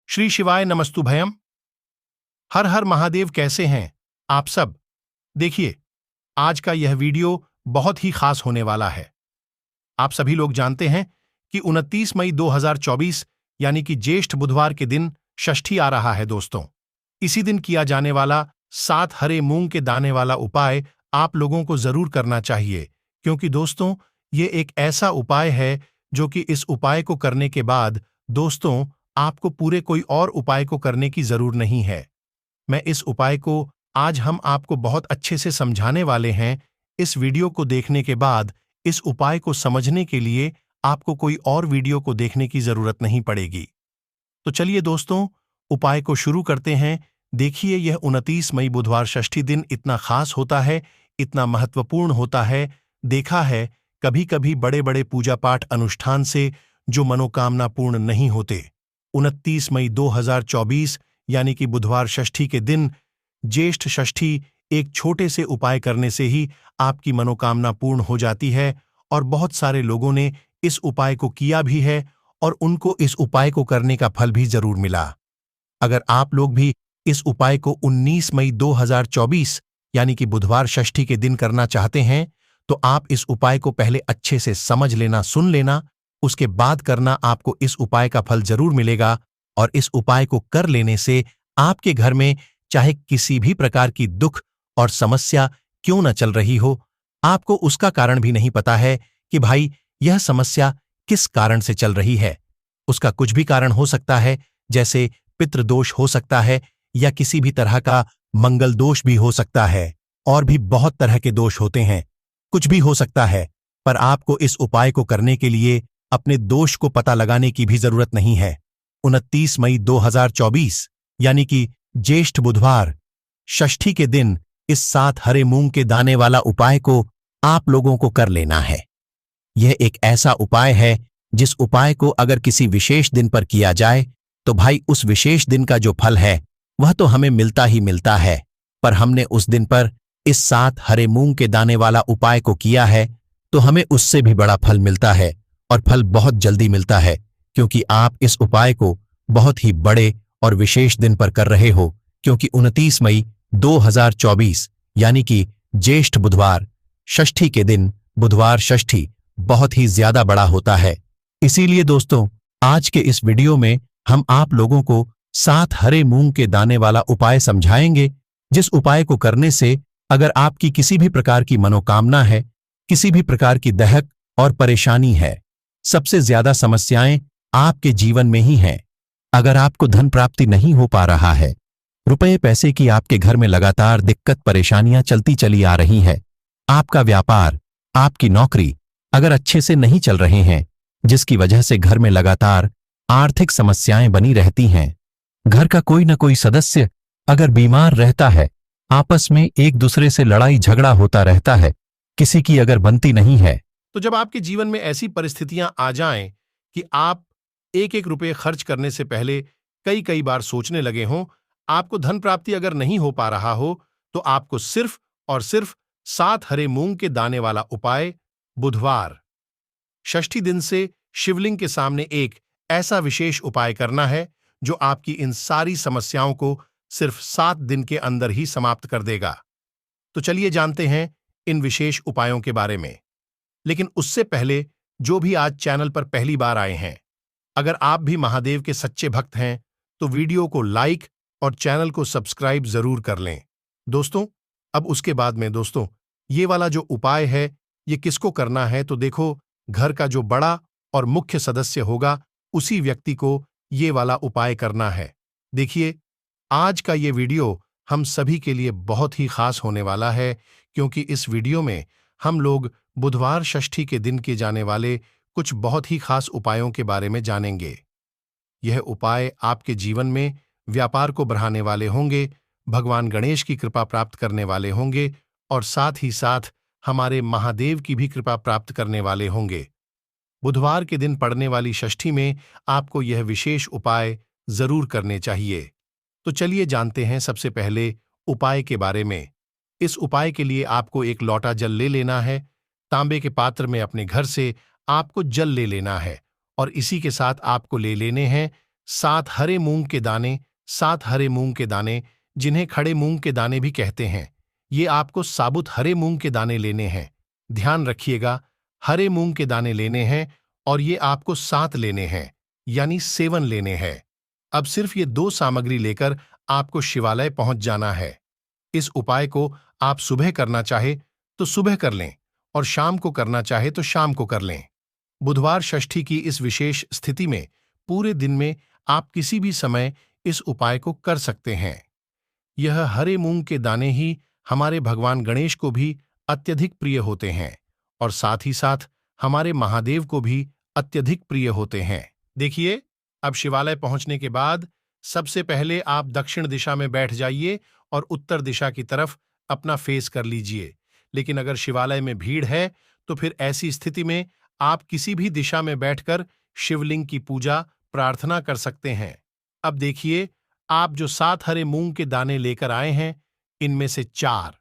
श्री शिवाय नमस्तुभयम। हर हर महादेव। कैसे हैं आप सब? देखिए, आज का यह वीडियो बहुत ही खास होने वाला है। आप सभी लोग जानते हैं कि 29 मई 2024 यानी कि ज्येष्ठ बुधवार के दिन षष्ठी आ रहा है दोस्तों। इसी दिन किया जाने वाला 7 हरे मूंग के दाने वाला उपाय आप लोगों को जरूर करना चाहिए, क्योंकि दोस्तों ये एक ऐसा उपाय है जो कि इस उपाय को करने के बाद दोस्तों आपको पूरे कोई और उपाय को करने की जरूर नहीं है। मैं इस उपाय को आज हम आपको बहुत अच्छे से समझाने वाले हैं। इस वीडियो को देखने के बाद इस उपाय को समझने के लिए आपको कोई और वीडियो को देखने की जरूरत नहीं पड़ेगी। तो चलिए दोस्तों, उपाय को शुरू करते हैं। देखिए, यह 29 मई बुधवार षष्ठी दिन इतना खास होता है, इतना महत्वपूर्ण होता है। देखा है कभी कभी बड़े बड़े पूजा पाठ अनुष्ठान से जो मनोकामना पूर्ण नहीं होते। 29 मई 2024 यानी कि बुधवार षष्ठी के दिन ज्येष्ठ षष्ठी एक छोटे से उपाय करने से ही आपकी मनोकामना पूर्ण हो जाती है। और बहुत सारे लोगों ने इस उपाय को किया भी है और उनको इस उपाय को करने का फल भी जरूर मिला। अगर आप लोग भी इस उपाय को 19 मई 2024 यानी कि बुधवार षष्ठी के दिन करना चाहते हैं तो आप इस उपाय को पहले अच्छे से समझ लेना, सुन लेना, उसके बाद करना। आपको इस उपाय का फल जरूर मिलेगा। और इस उपाय को कर लेने से आपके घर में चाहे किसी भी प्रकार की दुख और समस्या क्यों न चल रही हो, आपको उसका कारण भी नहीं पता है कि भाई यह समस्या किस कारण से चल रही है। उसका कुछ भी कारण हो सकता है, जैसे पितृदोष हो सकता है या किसी भी तरह का मंगल दोष भी हो सकता है, और भी बहुत तरह के दोष होते हैं। कुछ भी हो सकता है, पर आपको इस उपाय को करने के लिए अपने दोष को पता लगाने की भी जरूरत नहीं है। 29 मई 2024 यानी कि ज्येष्ठ बुधवार षष्ठी के दिन इस 7 हरे मूंग के दाने वाला उपाय को आप लोगों को कर लेना है। यह एक ऐसा उपाय है जिस उपाय को अगर किसी विशेष दिन पर किया जाए तो भाई उस विशेष दिन का जो फल है वह तो हमें मिलता ही मिलता है, पर हमने उस दिन पर इस 7 हरे मूंग के दाने वाला उपाय को किया है तो हमें उससे भी बड़ा फल मिलता है, और फल बहुत जल्दी मिलता है, क्योंकि आप इस उपाय को बहुत ही बड़े और विशेष दिन पर कर रहे हो। क्योंकि 29 मई 2024 यानी कि ज्येष्ठ बुधवार षष्ठी के दिन बुधवार षष्ठी बहुत ही ज्यादा बड़ा होता है। इसीलिए दोस्तों आज के इस वीडियो में हम आप लोगों को 7 हरे मूंग के दाने वाला उपाय समझाएंगे, जिस उपाय को करने से अगर आपकी किसी भी प्रकार की मनोकामना है, किसी भी प्रकार की दहक और परेशानी है, सबसे ज्यादा समस्याएं आपके जीवन में ही हैं। अगर आपको धन प्राप्ति नहीं हो पा रहा है, रुपए पैसे की आपके घर में लगातार दिक्कत परेशानियां चलती चली आ रही है, आपका व्यापार, आपकी नौकरी अगर अच्छे से नहीं चल रहे हैं, जिसकी वजह से घर में लगातार आर्थिक समस्याएं बनी रहती हैं, घर का कोई न कोई सदस्य अगर बीमार रहता है, आपस में एक दूसरे से लड़ाई झगड़ा होता रहता है, किसी की अगर बनती नहीं है, तो जब आपके जीवन में ऐसी परिस्थितियां आ जाएं कि आप एक एक रुपये खर्च करने से पहले कई कई बार सोचने लगे हों, आपको धन प्राप्ति अगर नहीं हो पा रहा हो, तो आपको सिर्फ और सिर्फ 7 हरे मूंग के दाने वाला उपाय बुधवार षष्ठी दिन से शिवलिंग के सामने एक ऐसा विशेष उपाय करना है जो आपकी इन सारी समस्याओं को सिर्फ 7 दिन के अंदर ही समाप्त कर देगा। तो चलिए जानते हैं इन विशेष उपायों के बारे में। लेकिन उससे पहले जो भी आज चैनल पर पहली बार आए हैं, अगर आप भी महादेव के सच्चे भक्त हैं तो वीडियो को लाइक और चैनल को सब्सक्राइब जरूर कर लें दोस्तों। अब उसके बाद में दोस्तों ये वाला जो उपाय है ये किसको करना है, तो देखो घर का जो बड़ा और मुख्य सदस्य होगा उसी व्यक्ति को ये वाला उपाय करना है। देखिए, आज का ये वीडियो हम सभी के लिए बहुत ही खास होने वाला है, क्योंकि इस वीडियो में हम लोग बुधवार षष्ठी के दिन किए जाने वाले कुछ बहुत ही खास उपायों के बारे में जानेंगे। यह उपाय आपके जीवन में व्यापार को बढ़ाने वाले होंगे, भगवान गणेश की कृपा प्राप्त करने वाले होंगे, और साथ ही साथ हमारे महादेव की भी कृपा प्राप्त करने वाले होंगे। बुधवार के दिन पड़ने वाली षष्ठी में आपको यह विशेष उपाय जरूर करने चाहिए। तो चलिए जानते हैं सबसे पहले उपाय के बारे में। इस उपाय के लिए आपको एक लोटा जल ले लेना है। तांबे के पात्र में अपने घर से आपको जल ले लेना है, और इसी के साथ आपको ले लेने हैं 7 हरे मूंग के दाने, 7 हरे मूंग के दाने, जिन्हें खड़े मूंग के दाने भी कहते हैं, ये आपको साबुत हरे मूंग के दाने लेने हैं। ध्यान रखिएगा, हरे मूंग के दाने लेने हैं और ये आपको 7 लेने हैं, यानी 7 लेने हैं। अब सिर्फ ये 2 सामग्री लेकर आपको शिवालय पहुंच जाना है। इस उपाय को आप सुबह करना चाहे तो सुबह कर लें और शाम को करना चाहे तो शाम को कर लें। बुधवार षष्ठी की इस विशेष स्थिति में पूरे दिन में आप किसी भी समय इस उपाय को कर सकते हैं। यह हरे मूंग के दाने ही हमारे भगवान गणेश को भी अत्यधिक प्रिय होते हैं और साथ ही साथ हमारे महादेव को भी अत्यधिक प्रिय होते हैं। देखिए, अब शिवालय पहुंचने के बाद सबसे पहले आप दक्षिण दिशा में बैठ जाइए और उत्तर दिशा की तरफ अपना फेस कर लीजिए। लेकिन अगर शिवालय में भीड़ है तो फिर ऐसी स्थिति में आप किसी भी दिशा में बैठकर शिवलिंग की पूजा प्रार्थना कर सकते हैं। अब देखिए, आप जो 7 हरे मूंग के दाने लेकर आए हैं, इनमें से 4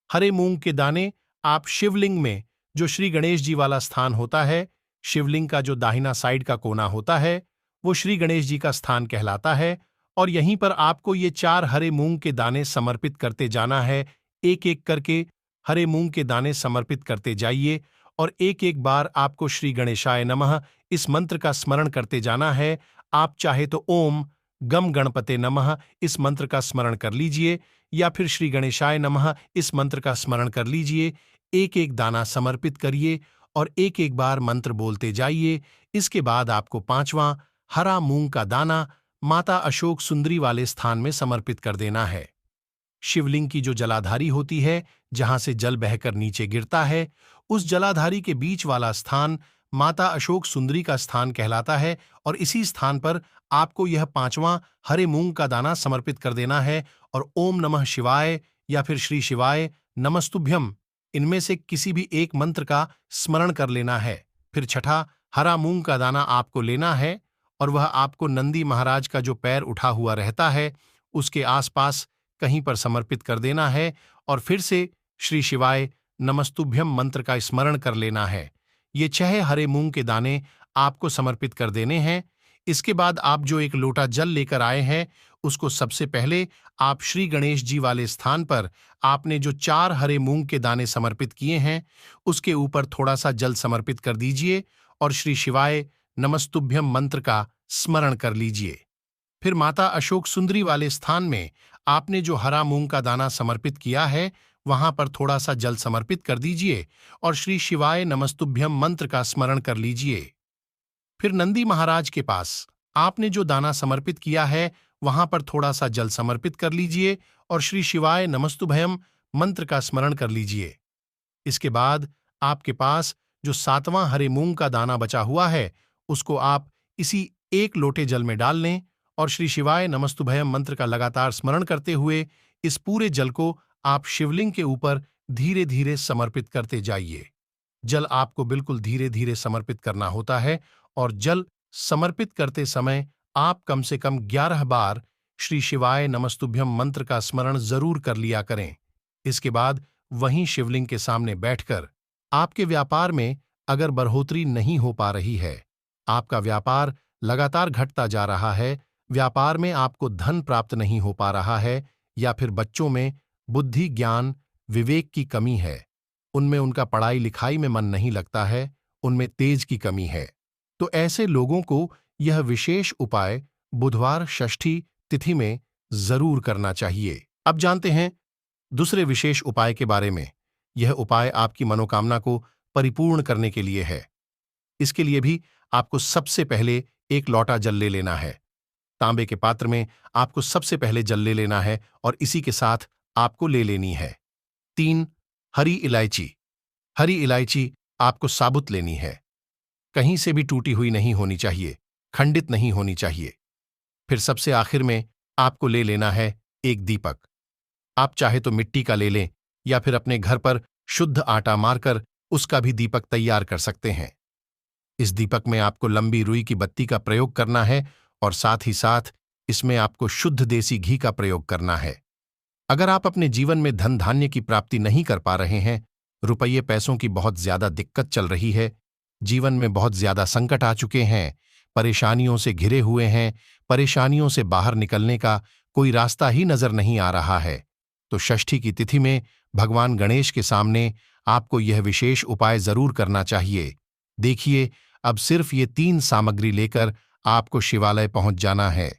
हरे मूंग के दाने आप शिवलिंग में, जो श्री गणेश जी वाला स्थान होता है, शिवलिंग का जो दाहिना साइड का कोना होता है, वो श्री गणेश जी का स्थान कहलाता है और यहीं पर आपको ये 4 हरे मूंग के दाने समर्पित करते जाना है। एक एक करके हरे मूंग के दाने समर्पित करते जाइए और एक एक बार आपको श्री गणेशाय नमः इस मंत्र का स्मरण करते जाना है। आप चाहे तो ओम गम गणपते नमः इस मंत्र का स्मरण कर लीजिए या फिर श्री गणेशाय नमः इस मंत्र का स्मरण कर लीजिए। एक एक दाना समर्पित करिए और एक एक बार मंत्र बोलते जाइए। इसके बाद आपको 5वां हरा मूंग का दाना माता अशोक सुंदरी वाले स्थान में समर्पित कर देना है। शिवलिंग की जो जलाधारी होती है, जहां से जल बहकर नीचे गिरता है, उस जलाधारी के बीच वाला स्थान माता अशोक सुंदरी का स्थान कहलाता है और इसी स्थान पर आपको यह 5वां हरे मूंग का दाना समर्पित कर देना है और ओम नमः शिवाय या फिर श्री शिवाय नमस्तुभ्यम इनमें से किसी भी एक मंत्र का स्मरण कर लेना है। फिर छठा हरा मूंग का दाना आपको लेना है और वह आपको नंदी महाराज का जो पैर उठा हुआ रहता है, उसके आसपास कहीं पर समर्पित कर देना है और फिर से श्री शिवाय नमस्तुभ्यम मंत्र का स्मरण कर लेना है। ये 6 हरे मूंग के दाने आपको समर्पित कर देने हैं। इसके बाद आप जो एक लोटा जल लेकर आए हैं, उसको सबसे पहले आप श्री गणेश जी वाले स्थान पर आपने जो 4 हरे मूंग के दाने समर्पित किए हैं, उसके ऊपर थोड़ा सा जल समर्पित कर दीजिए और श्री शिवाय नमस्तुभ्यम मंत्र का स्मरण कर लीजिए। फिर माता अशोक सुंदरी वाले स्थान में आपने जो हरा मूंग का दाना समर्पित किया है, वहां पर थोड़ा सा जल समर्पित कर दीजिए और श्री शिवाय नमस्तुभ्यम मंत्र का स्मरण कर लीजिए। फिर नंदी महाराज के पास आपने जो दाना समर्पित किया है, वहां पर थोड़ा सा जल समर्पित कर लीजिए और श्री शिवाय नमस्तुभ्यम मंत्र का स्मरण कर लीजिए। इसके बाद आपके पास जो 7वां हरे मूंग का दाना बचा हुआ है, उसको आप इसी एक लोटे जल में डाल लें और श्री शिवाय नमस्तुभ्यम मंत्र का लगातार स्मरण करते हुए इस पूरे जल को आप शिवलिंग के ऊपर धीरे धीरे समर्पित करते जाइए। जल आपको बिल्कुल धीरे धीरे समर्पित करना होता है और जल समर्पित करते समय आप कम से कम 11 बार श्री शिवाय नमस्तुभ्यम मंत्र का स्मरण जरूर कर लिया करें। इसके बाद वहीं शिवलिंग के सामने बैठकर आपके व्यापार में अगर बढ़ोतरी नहीं हो पा रही है, आपका व्यापार लगातार घटता जा रहा है, व्यापार में आपको धन प्राप्त नहीं हो पा रहा है या फिर बच्चों में बुद्धि ज्ञान विवेक की कमी है, उनमें उनका पढ़ाई लिखाई में मन नहीं लगता है, उनमें तेज की कमी है, तो ऐसे लोगों को यह विशेष उपाय बुधवार षष्ठी तिथि में जरूर करना चाहिए। अब जानते हैं दूसरे विशेष उपाय के बारे में। यह उपाय आपकी मनोकामना को परिपूर्ण करने के लिए है। इसके लिए भी आपको सबसे पहले एक लोटा जल ले लेना है। तांबे के पात्र में आपको सबसे पहले जल ले लेना है और इसी के साथ आपको ले लेनी है 3 हरी इलायची। हरी इलायची आपको साबुत लेनी है, कहीं से भी टूटी हुई नहीं होनी चाहिए, खंडित नहीं होनी चाहिए। फिर सबसे आखिर में आपको ले लेना है एक दीपक। आप चाहे तो मिट्टी का ले लें या फिर अपने घर पर शुद्ध आटा मारकर उसका भी दीपक तैयार कर सकते हैं। इस दीपक में आपको लंबी रुई की बत्ती का प्रयोग करना है और साथ ही साथ इसमें आपको शुद्ध देसी घी का प्रयोग करना है। अगर आप अपने जीवन में धन धान्य की प्राप्ति नहीं कर पा रहे हैं, रुपये पैसों की बहुत ज्यादा दिक्कत चल रही है, जीवन में बहुत ज्यादा संकट आ चुके हैं, परेशानियों से घिरे हुए हैं, परेशानियों से बाहर निकलने का कोई रास्ता ही नजर नहीं आ रहा है, तो षष्ठी की तिथि में भगवान गणेश के सामने आपको यह विशेष उपाय जरूर करना चाहिए। देखिए, अब सिर्फ ये 3 सामग्री लेकर आपको शिवालय पहुंच जाना है।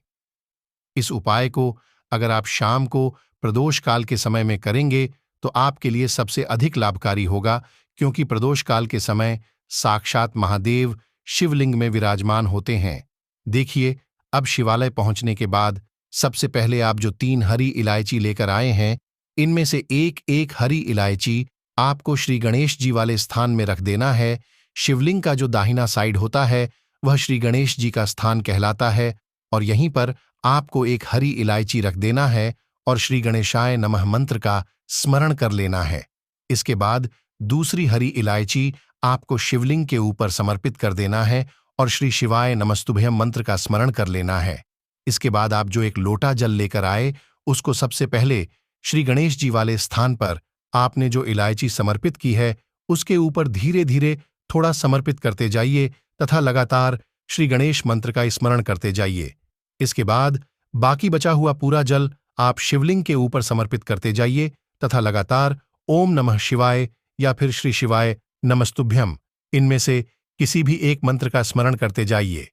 इस उपाय को अगर आप शाम को प्रदोष काल के समय में करेंगे तो आपके लिए सबसे अधिक लाभकारी होगा, क्योंकि प्रदोष काल के समय साक्षात महादेव शिवलिंग में विराजमान होते हैं। देखिए, अब शिवालय पहुंचने के बाद सबसे पहले आप जो 3 हरी इलायची लेकर आए हैं, इनमें से एक एक हरी इलायची आपको श्री गणेश जी वाले स्थान में रख देना है। शिवलिंग का जो दाहिना साइड होता है वह श्री गणेश जी का स्थान कहलाता है, और यहीं पर आपको एक हरी इलायची रख देना है और श्री गणेशाय नमः मंत्र का स्मरण कर लेना है। इसके बाद दूसरी हरी इलायची आपको शिवलिंग के ऊपर समर्पित कर देना है और श्री शिवाय नमस्तुभ्यम मंत्र का स्मरण कर लेना है। इसके बाद आप जो एक लोटा जल लेकर आए, उसको सबसे पहले श्री गणेश जी वाले स्थान पर आपने जो इलायची समर्पित की है उसके ऊपर धीरे धीरे थोड़ा समर्पित करते जाइए तथा लगातार श्री गणेश मंत्र का स्मरण करते जाइए। इसके बाद बाकी बचा हुआ पूरा जल आप शिवलिंग के ऊपर समर्पित करते जाइए तथा लगातार ओम नमः शिवाय या फिर श्री शिवाय नमस्तुभ्यम, इनमें से किसी भी एक मंत्र का स्मरण करते जाइए।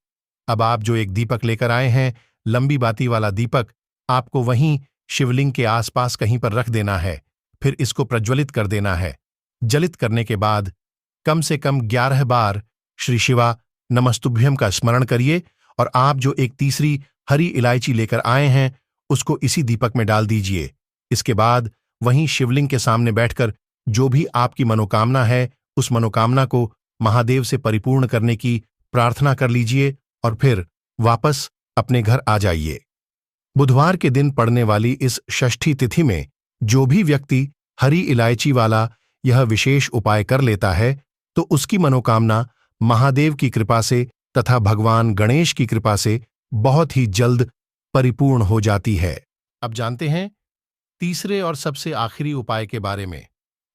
अब आप जो एक दीपक लेकर आए हैं, लंबी बाती वाला दीपक, आपको वहीं शिवलिंग के आसपास कहीं पर रख देना है। फिर इसको प्रज्वलित कर देना है। जलित करने के बाद कम से कम 11 बार श्री शिवा नमस्तुभ्यम का स्मरण करिए और आप जो एक तीसरी हरी इलायची लेकर आए हैं उसको इसी दीपक में डाल दीजिए। इसके बाद वहीं शिवलिंग के सामने बैठकर जो भी आपकी मनोकामना है उस मनोकामना को महादेव से परिपूर्ण करने की प्रार्थना कर लीजिए और फिर वापस अपने घर आ जाइए। बुधवार के दिन पड़ने वाली इस षष्ठी तिथि में जो भी व्यक्ति हरी इलायची वाला यह विशेष उपाय कर लेता है तो उसकी मनोकामना महादेव की कृपा से तथा भगवान गणेश की कृपा से बहुत ही जल्द परिपूर्ण हो जाती है। अब जानते हैं तीसरे और सबसे आखिरी उपाय के बारे में।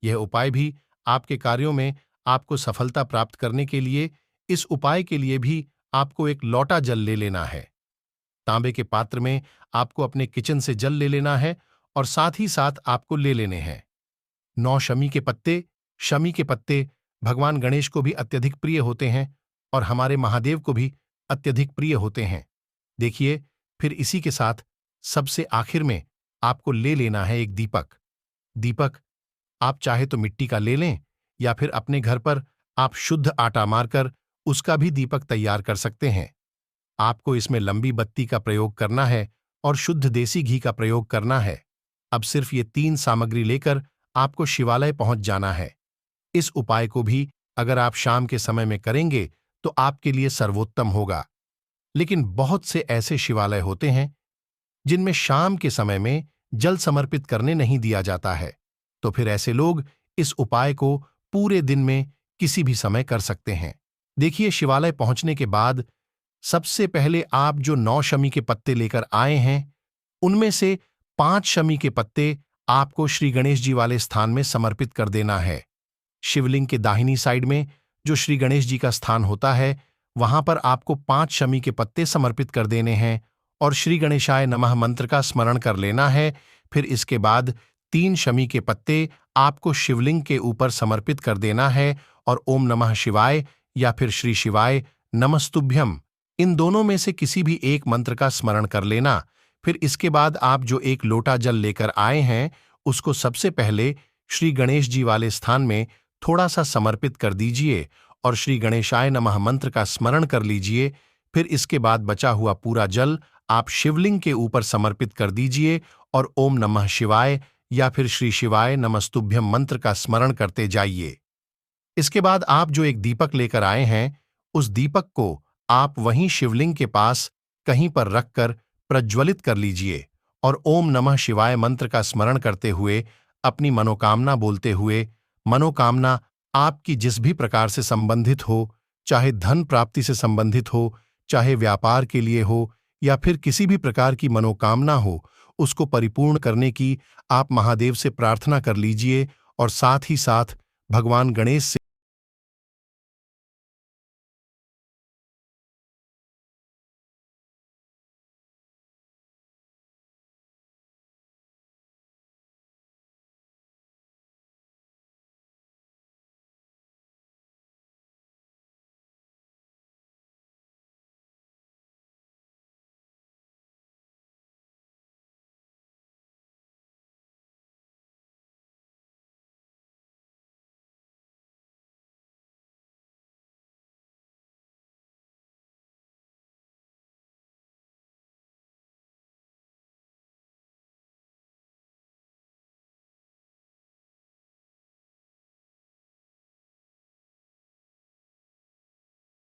यह उपाय भी आपके कार्यों में आपको सफलता प्राप्त करने के लिए, इस उपाय के लिए भी आपको एक लोटा जल ले लेना है। तांबे के पात्र में आपको अपने किचन से जल ले लेना है और साथ ही साथ आपको ले लेने हैं 9 शमी के पत्ते। शमी के पत्ते भगवान गणेश को भी अत्यधिक प्रिय होते हैं और हमारे महादेव को भी अत्यधिक प्रिय होते हैं। देखिए, फिर इसी के साथ सबसे आखिर में आपको ले लेना है एक दीपक। दीपक आप चाहे तो मिट्टी का ले लें या फिर अपने घर पर आप शुद्ध आटा मारकर उसका भी दीपक तैयार कर सकते हैं। आपको इसमें लंबी बत्ती का प्रयोग करना है और शुद्ध देसी घी का प्रयोग करना है। अब सिर्फ ये 3 सामग्री लेकर आपको शिवालय पहुंच जाना है। इस उपाय को भी अगर आप शाम के समय में करेंगे तो आपके लिए सर्वोत्तम होगा। लेकिन बहुत से ऐसे शिवालय होते हैं जिनमें शाम के समय में जल समर्पित करने नहीं दिया जाता है, तो फिर ऐसे लोग इस उपाय को पूरे दिन में किसी भी समय कर सकते हैं। देखिए, शिवालय पहुंचने के बाद सबसे पहले आप जो 9 शमी के पत्ते लेकर आए हैं उनमें से 5 शमी के पत्ते आपको श्री गणेश जी वाले स्थान में समर्पित कर देना है। शिवलिंग के दाहिनी साइड में जो श्री गणेश जी का स्थान होता है वहां पर आपको 5 शमी के पत्ते समर्पित कर देने हैं और श्री गणेशाय नमः मंत्र का स्मरण कर लेना है। फिर इसके बाद 3 शमी के पत्ते आपको शिवलिंग के ऊपर समर्पित कर देना है और ओम नमः शिवाय या फिर श्री शिवाय नमस्तुभ्यम, इन दोनों में से किसी भी एक मंत्र का स्मरण कर लेना। फिर इसके बाद आप जो एक लोटा जल लेकर आए हैं उसको सबसे पहले श्री गणेश जी वाले स्थान में थोड़ा सा समर्पित कर दीजिए और श्री गणेशाय नमः मंत्र का स्मरण कर लीजिए। फिर इसके बाद बचा हुआ पूरा जल आप शिवलिंग के ऊपर समर्पित कर दीजिए और ओम नमः शिवाय या फिर श्री शिवाय नमस्तुभ्यम मंत्र का स्मरण करते जाइए। इसके बाद आप जो एक दीपक लेकर आए हैं उस दीपक को आप वहीं शिवलिंग के पास कहीं पर रखकर प्रज्वलित कर लीजिए और ओम नमः शिवाय मंत्र का स्मरण करते हुए अपनी मनोकामना बोलते हुए, मनोकामना आपकी जिस भी प्रकार से संबंधित हो, चाहे धन प्राप्ति से संबंधित हो, चाहे व्यापार के लिए हो या फिर किसी भी प्रकार की मनोकामना हो, उसको परिपूर्ण करने की आप महादेव से प्रार्थना कर लीजिए और साथ ही साथ भगवान गणेश से